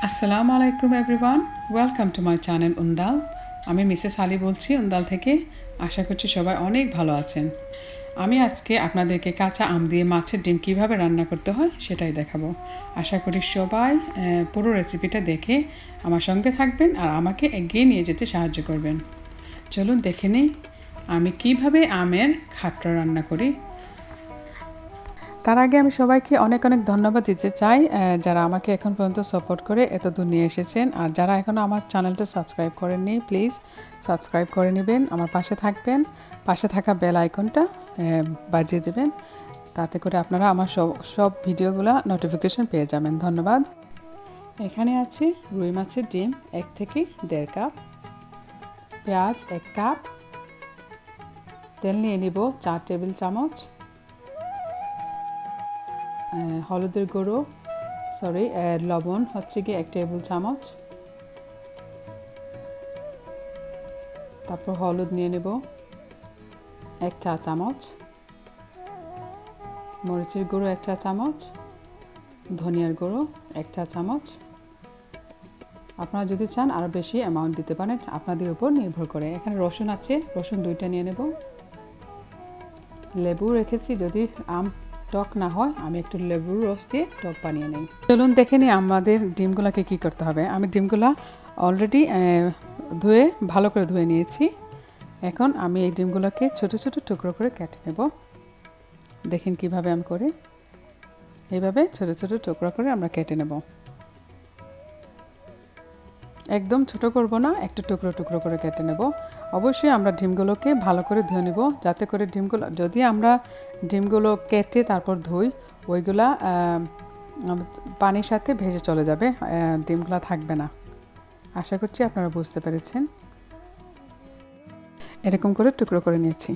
আসসালামু আলাইকুম everyone, welcome to my channel উন্দাল। আমি মিসেস আলী বলছি উন্দাল থেকে। আশা করছি সবাই অনেক ভালো আছেন। আমি আজকে আপনাদেরকে কাঁচা আম দিয়ে মাছের ডিম কিভাবে রান্না করতে হয় সেটাই দেখাবো। আশা করি সবাই পুরো রেসিপিটা দেখে আমার সঙ্গে থাকবেন আর আমাকে এগিয়ে নিয়ে যেতে সাহায্য করবেন। চলুন দেখে নিই আমি কিভাবে আমের খাট্টা রান্না করি। তার আগে আমি সবাইকে অনেক অনেক ধন্যবাদ দিতে চাই যারা আমাকে এখন পর্যন্ত সাপোর্ট করে এত দূর নিয়ে এসেছেন। আর যারা এখনও আমার চ্যানেলটা সাবস্ক্রাইব করেননি, প্লিজ সাবস্ক্রাইব করে নেবেন, আমার পাশে থাকবেন, পাশে থাকা বেল আইকনটা বাজিয়ে দেবেন, তাতে করে আপনারা আমার সব ভিডিওগুলো নোটিফিকেশন পেয়ে যাবেন। ধন্যবাদ। এখানে আছে রুই মাছের ডিম 1 থেকে 1.5 কাপ, পেঁয়াজ 1 কাপ, তেল নিয়ে নিব 4 টেবিল চামচ, হলুদের গুঁড়ো লবণ হচ্ছে গিয়ে 1 টেবিল চামচ, তারপর হলুদ নিয়ে নেব 1 চা চামচ, মরিচের গুঁড়ো 1 চা চামচ, ধনিয়ার গুঁড়ো 1 চা চামচ। আপনারা যদি চান আরও বেশি অ্যামাউন্ট দিতে পারেন, আপনাদের উপর নির্ভর করে। এখানে রসুন আছে, রসুন 2টা নিয়ে নেব। লেবু রেখেছি, যদি আম টক না হয় আমি একটু লেবুর রস দিয়ে টক বানিয়ে নিই। চলুন দেখে নিই আমাদের ডিমগুলোকে কী করতে হবে। আমি ডিমগুলো অলরেডি ভালো করে ধুয়ে নিয়েছি। এখন আমি এই ডিমগুলোকে ছোট ছোট টুকরো করে কেটে নেব। দেখেন কিভাবে আমি করি। এইভাবে ছোট ছোট টুকরো করে আমরা কেটে নেব। একদম ছোট করব না, একটু টুকরো টুকরো করে কেটে নেব। অবশ্যই আমরা ডিমগুলোকে ভালো করে ধুয়ে নেব, যাতে করে যদি আমরা ডিমগুলো কেটে তারপর ধুই, ওইগুলা পানির সাথে ভেসে চলে যাবে, ডিমগুলো থাকবে না। আশা করছি আপনারা বুঝতে পেরেছেন। এরকম করে টুকরো করে নিয়েছি।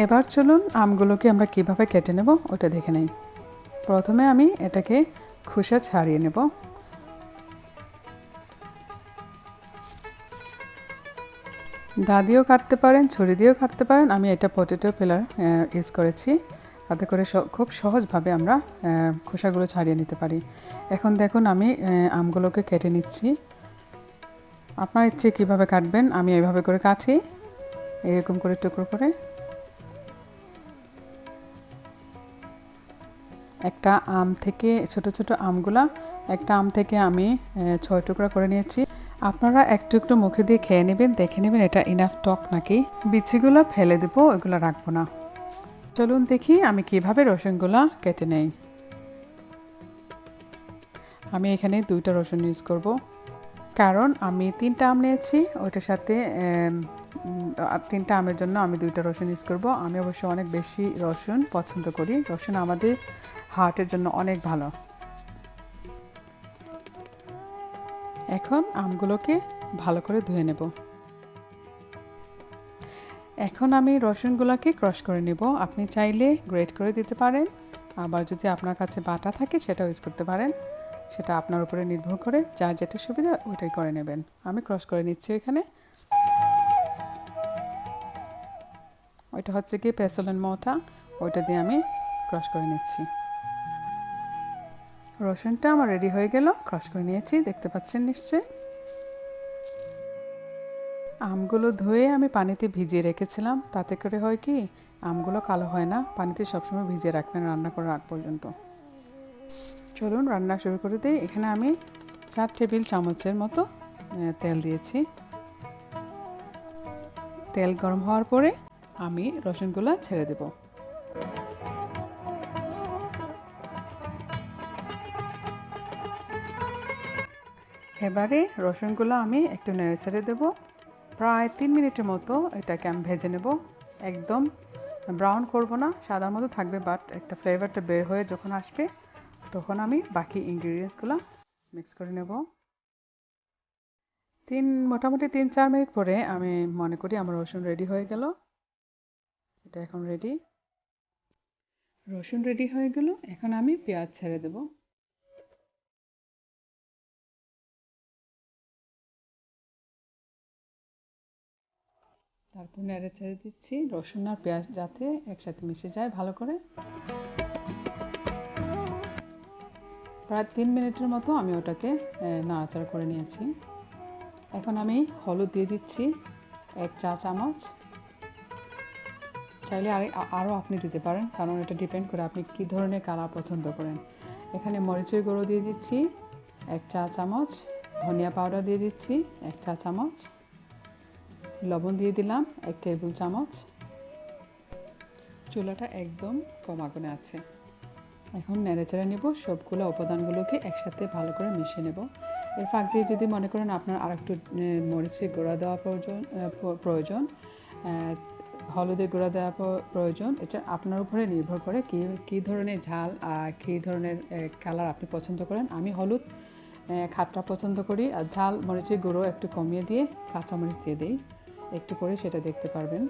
এবার চলুন আমগুলোকে আমরা কিভাবে কেটে নেব ওটা দেখে নেই। প্রথমে আমি এটাকে খোসা ছাড়িয়ে নেব। দা দিয়েও কাটতে পারেন, ছুরি দিয়েও কাটতে পারেন। আমি এটা পটেটো পেলার ইউজ করেছি, তাতে করে খুব সহজভাবে আমরা খোসাগুলো ছাড়িয়ে নিতে পারি। এখন দেখুন আমি আমগুলোকে কেটে নিচ্ছি। আপনার ইচ্ছে কীভাবে কাটবেন, আমি এইভাবে করে কাটি, এরকম করে টুকরো করে। একটা আম থেকে ছোট ছোট আমগুলা, একটা আম থেকে আমি 6 টুকরা করে নিয়েছি। আপনারা একটু একটু মুখে দিয়ে খেয়ে নেবেন, দেখে নেবেন এটা ইনাফ টক নাকি। বিচিগুলো ফেলে দেবো, ওইগুলো রাখবো না। চলুন দেখি আমি কিভাবে রসুনগুলো কেটে নেই। আমি এখানে 2টা রসুন ইউজ করব, কারণ আমি 3টা আম নিয়েছি, ওইটার সাথে 3টা আমের জন্য আমি 2টা রসুন ইউজ করব। আমি অবশ্য অনেক বেশি রসুন পছন্দ করি। রসুন আমাদের হার্টের জন্য অনেক ভালো। এখন আমগুলোকে ভালো করে ধুয়ে নেব। এখন আমি রসুনগুলোকে ক্রাশ করে নেব। আপনি চাইলে গ্রেট করে দিতে পারেন, আবার যদি আপনার কাছে বাটা থাকে সেটাও ইউজ করতে পারেন। সেটা আপনার উপরে নির্ভর করে, যার যেটা সুবিধা ওইটাই করে নেবেন। আমি ক্রাশ করে নিচ্ছি এখানে। ওইটা হচ্ছে কি পেসলেন মোটা, ওইটা দিয়ে আমি ক্রাশ করে নিচ্ছি। রসুনটা আমার রেডি হয়ে গেল, ক্রাশ করে নিয়েছি, দেখতে পাচ্ছেন নিশ্চয়ই। আমগুলো ধুয়ে আমি পানিতে ভিজিয়ে রেখেছিলাম, তাতে করে হয় কি আমগুলো কালো হয় না। পানিতে সবসময় ভিজিয়ে রাখবেন রান্না করার আগ পর্যন্ত। চলুন রান্না শুরু করে দিই। এখানে আমি 4 টেবিল চামচের মতো তেল দিয়েছি। তেল গরম হওয়ার পরে আমি রসুনগুলো ছেড়ে দেব। এবারে রসুনগুলো আমি একটু নেড়ে ছেড়ে দেবো। প্রায় 3 মিনিটের মতো এটাকে আমি ভেজে নেব। একদম ব্রাউন করব না, সাদার মতো থাকবে, বাট একটা ফ্লেভারটা বের হয়ে যখন আসবে তখন আমি বাকি ইনগ্রিডিয়েন্টসগুলো মিক্স করে নেব। মোটামুটি 3-4 মিনিট পরে আমি মনে করি আমার রসুন রেডি হয়ে গেল। এটা এখন রেডি। রসুন রেডি হয়ে গেল, এখন আমি পেঁয়াজ ছেড়ে দেব। তারপর নেড়ে ছেড়ে দিচ্ছি, রসুন আর পেঁয়াজ যাতে একসাথে মিশে যায় ভালো করে। প্রায় 3 মিনিটের মতো আমি ওটাকে নাড়াচাড়া করে নিয়েছি। এখন আমি হলুদ দিয়ে দিচ্ছি 1 চা চামচ। চাইলে আরও আপনি দিতে পারেন, কারণ এটা ডিপেন্ড করে আপনি কী ধরনের কালার পছন্দ করেন। এখানে মরিচের গুঁড়ো দিয়ে দিচ্ছি 1 চা চামচ, ধনিয়া পাউডার দিয়ে দিচ্ছি 1 চা চামচ, লবণ দিয়ে দিলাম 1 টেবিল চামচ। চুলাটা একদম কম আগুনে আছে। এখন নেড়েচেড়ে নেব, সবগুলো উপাদানগুলোকে একসাথে ভালো করে মিশিয়ে নেব। এর ফাঁক দিয়ে যদি মনে করেন আপনার আরেকটু মরিচের গুঁড়া দেওয়া প্রয়োজন, হলুদের গুঁড়া দেওয়া প্রয়োজন, এটা আপনার উপরে নির্ভর করে কী ধরনের ঝাল আর কী ধরনের কালার আপনি পছন্দ করেন। আমি হলুদ খাট্টা পছন্দ করি, আর ঝাল মরিচের গুঁড়ো একটু কমিয়ে দিয়ে কাঁচামরিচ দিয়ে দিই। একটু পরে সেটা দেখতে পারবেন।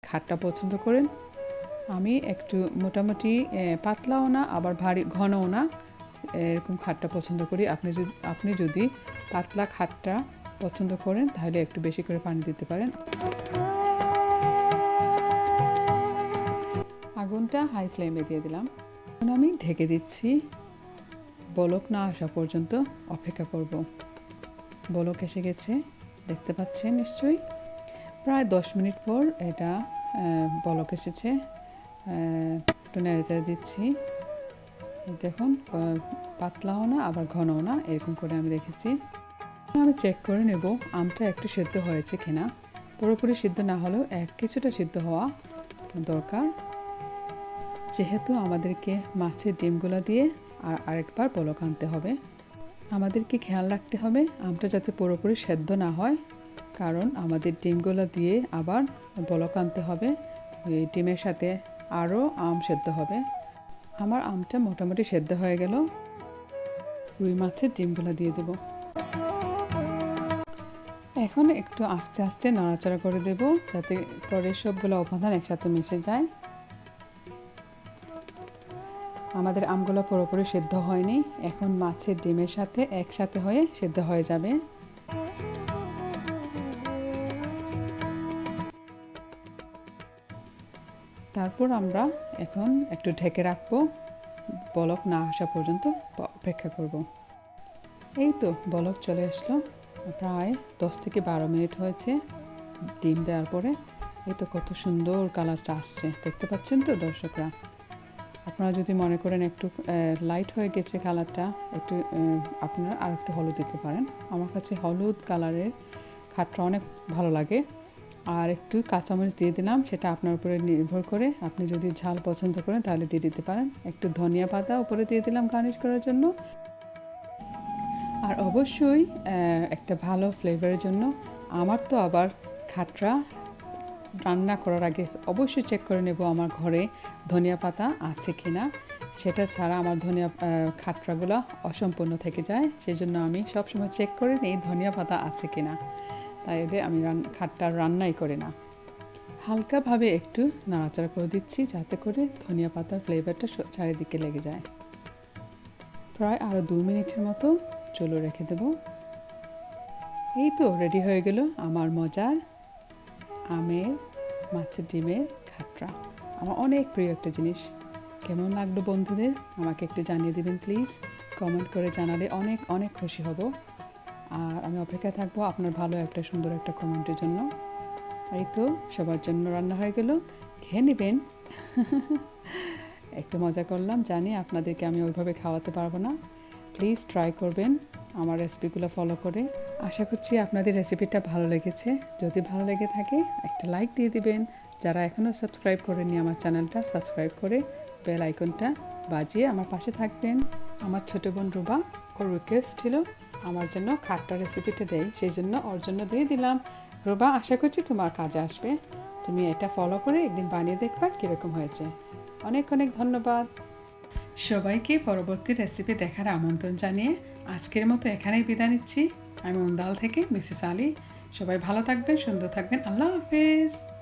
খাট্টা পছন্দ করেন, আমি একটু মোটামুটি পাতলাও না আবার ভারী ঘনও না, এরকম খাট্টা পছন্দ করি। আপনি যদি পাতলা খাট্টা পছন্দ করেন তাহলে একটু বেশি করে পানি দিতে পারেন। আগুনটা হাই ফ্লেমে দিয়ে দিলাম। এখন আমি ঢেকে দিচ্ছি, বলক না আসা পর্যন্ত অপেক্ষা করব। বলক এসে গেছে, দেখতে পাচ্ছেন নিশ্চয়ই। প্রায় 10 মিনিট পর এটা বলক এসেছে। একটু নেড়েচেড়ে দিচ্ছি। দেখুন, পাতলাও না আবার ঘনও না, এরকম করে আমি রেখেছি। আমি চেক করে নেব আমটা একটু সিদ্ধ হয়েছে কিনা। পুরোপুরি সিদ্ধ না হলেও কিছুটা সিদ্ধ হওয়া দরকার, যেহেতু আমাদেরকে মাছের ডিমগুলো দিয়ে আরেকবার বলক আনতে হবে। আমাদেরকে খেয়াল রাখতে হবে আমটা যাতে পুরোপুরি সেদ্ধ না হয়, কারণ আমাদের ডিমগুলো দিয়ে আবার বলক আনতে হবে। এই ডিমের সাথে আরও আম সেদ্ধ হবে। আমার আমটা মোটামুটি সেদ্ধ হয়ে গেল। রুই মাছের ডিমগুলো দিয়ে দেব। এখন একটু আস্তে আস্তে নাড়াচাড়া করে দেব, যাতে করে সবগুলো উপাদান একসাথে মিশে যায়। আমাদের আমগুলো পুরোপুরি সেদ্ধ হয়নি, এখন মাছের ডিমের সাথে একসাথে হয়ে সেদ্ধ হয়ে যাবে। তারপর আমরা এখন একটু ঢেকে রাখবো, বলক না আসা পর্যন্ত অপেক্ষা করব। এই তো বলক চলে আসলো, প্রায় 10 থেকে 12 মিনিট হয়েছে ডিম দেওয়ার পরে। এই তো কত সুন্দর কালারটা আসছে, দেখতে পাচ্ছেন তো দর্শকরা। আপনারা যদি মনে করেন একটু লাইট হয়ে গেছে কালারটা, আপনারা আর একটু হলুদ দিতে পারেন। আমার কাছে হলুদ কালারের খাটটা অনেক ভালো লাগে। আর একটু কাঁচামরিচ দিয়ে দিলাম, সেটা আপনার উপরে নির্ভর করে। আপনি যদি ঝাল পছন্দ করেন তাহলে দিয়ে দিতে পারেন। একটু ধনিয়া পাতা উপরে দিয়ে দিলাম গার্নিশ করার জন্য। আর অবশ্যই একটা ভালো ফ্লেভারের জন্য আমার তো আবার খাটটা রান্না করার আগে অবশ্যই চেক করে নেব আমার ঘরে ধনিয়া পাতা আছে কিনা। সেটা ছাড়া আমার খাটরাগুলো অসম্পূর্ণ থেকে যায়, সেজন্য আমি সবসময় চেক করে নিই ধনিয়া পাতা আছে কিনা। তাইলে আমি খাটটা রান্নাই করি না। হালকাভাবে একটু নাড়াচাড়া করে দিচ্ছি, যাতে করে ধনিয়া পাতার ফ্লেভারটা চারিদিকে লেগে যায়। প্রায় আরও 2 মিনিটের মতো চুলো রেখে দেব। এই তো রেডি হয়ে গেল আমার মজার আমের মাছের ডিমের খাট্টা। আমার অনেক প্রিয় একটা জিনিস। কেমন লাগলো বন্ধুদের আমাকে একটু জানিয়ে দিবেন প্লিজ। কমেন্ট করে জানালে অনেক অনেক খুশি হব। আর আমি অপেক্ষায় থাকবো আপনার ভালো একটা সুন্দর একটা কমেন্টের জন্য। এই তো সবার জন্য রান্না হয়ে গেল, খেয়ে নেবেন। একটু মজা করলাম, জানি আপনাদেরকে আমি ওইভাবে খাওয়াতে পারবো না। প্লিজ ট্রাই করবেন আমার রেসিপিগুলো ফলো করে। আশা করছি আপনাদের রেসিপিটা ভালো লেগেছে। যদি ভালো লেগে থাকে একটা লাইক দিয়ে দিবেন। যারা এখনও সাবস্ক্রাইব করেননি আমার চ্যানেলটা সাবস্ক্রাইব করে বেল আইকনটা বাজিয়ে আমার পাশে থাকবেন। আমার ছোটো বোন রুবা, ওর রিকোয়েস্ট ছিল আমার জন্য খাট্টা রেসিপিটা দেয়, সেই জন্য ওর জন্য দিয়ে দিলাম। রুবা, আশা করছি তোমার কাজে আসবে। তুমি এটা ফলো করে একদিন বানিয়ে দেখবা কীরকম হয়েছে। অনেক অনেক ধন্যবাদ সবাইকে। পরবর্তী রেসিপি দেখার আমন্ত্রণ জানিয়ে আজকের মতো এখানেই বিদায় নিচ্ছি। আমি উন্দাল থেকে মিসেস আলী। সবাই ভালো থাকবেন, সুন্দর থাকবেন। আল্লাহ হাফেজ।